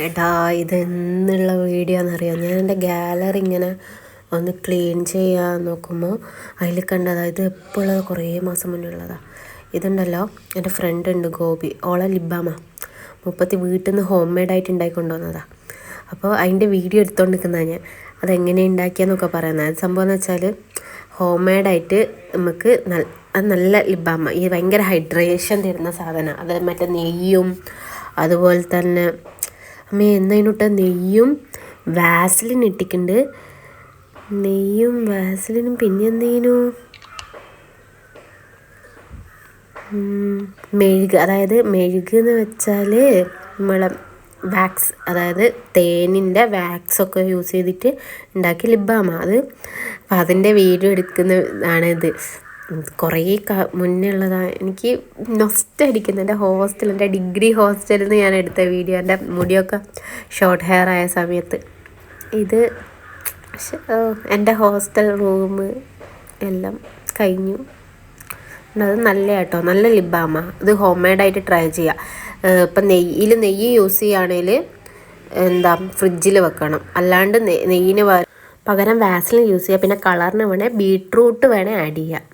എടാ ഇതെന്നുള്ള വീഡിയോ എന്നറിയാം. ഞാൻ എൻ്റെ ഗാലറി ഇങ്ങനെ ഒന്ന് ക്ലീൻ ചെയ്യാൻ നോക്കുമ്പോൾ അതിൽ കണ്ടതാ. ഇത് എപ്പോഴുള്ളത് കുറേ മാസം മുന്നേ ഉള്ളതാണ്. ഇതുണ്ടല്ലോ, എൻ്റെ ഫ്രണ്ട് ഉണ്ട് ഗോപി, ഓളെ ലിബാമ മുപ്പത്തി വീട്ടിൽ നിന്ന് ഹോം മെയ്ഡായിട്ട് ഉണ്ടാക്കിക്കൊണ്ട് വന്നതാണ്. അപ്പോൾ അതിൻ്റെ വീഡിയോ എടുത്തുകൊണ്ട് നിൽക്കുന്നതാണ് ഞാൻ. അതെങ്ങനെ ഉണ്ടാക്കിയെന്നൊക്കെ പറയുന്നത്. അത് സംഭവം എന്ന് വെച്ചാൽ ഹോം മെയ്ഡായിട്ട് നമുക്ക് അത് നല്ല ലിബാമ, ഈ ഭയങ്കര ഹൈഡ്രേഷൻ തരുന്ന സാധനം. അത് മറ്റേ നെയ്യും അതുപോലെ തന്നെ അമ്മ എന്നതിനിട്ട നെയ്യും വാസലിൻ ഇട്ടിട്ടുണ്ട്. നെയ്യും വാസലിനും പിന്നെ എന്തേനു മെഴുക്. അതായത് മെഴുക് എന്ന് വെച്ചാൽ നമ്മളെ വാക്സ്, അതായത് തേനിൻ്റെ വാക്സൊക്കെ യൂസ് ചെയ്തിട്ട് ഉണ്ടാക്കിയ ലിബാമ അത്. അപ്പം അതിൻ്റെ വീഡിയോ എടുക്കുന്നതാണ് ഇത്. കുറേ മുന്നേ ഉള്ളതാണ്. എനിക്ക് നൊസ്റ്റടിക്കുന്നു. എൻ്റെ ഹോസ്റ്റൽ, എൻ്റെ ഡിഗ്രി ഹോസ്റ്റലിൽ നിന്ന് ഞാൻ എടുത്ത വീഡിയോ, എൻ്റെ മുടിയൊക്കെ ഷോർട്ട് ഹെയർ ആയ സമയത്ത്. ഇത് എൻ്റെ ഹോസ്റ്റൽ റൂം എല്ലാം കഴിഞ്ഞു. അത് നല്ല കേട്ടോ, നല്ല ലിബാമ. ഇത് ഹോം മെയ്ഡായിട്ട് ട്രൈ ചെയ്യുക. ഇപ്പം നെയ്യ് യൂസ് ചെയ്യുകയാണെങ്കിൽ ഫ്രിഡ്ജിൽ വെക്കണം. അല്ലാണ്ട് നെയ്യിന് പകരം വാസലിൻ യൂസ് ചെയ്യുക. പിന്നെ കളറിന് വേണേൽ ബീട്രൂട്ട് വേണേൽ ആഡ് ചെയ്യുക.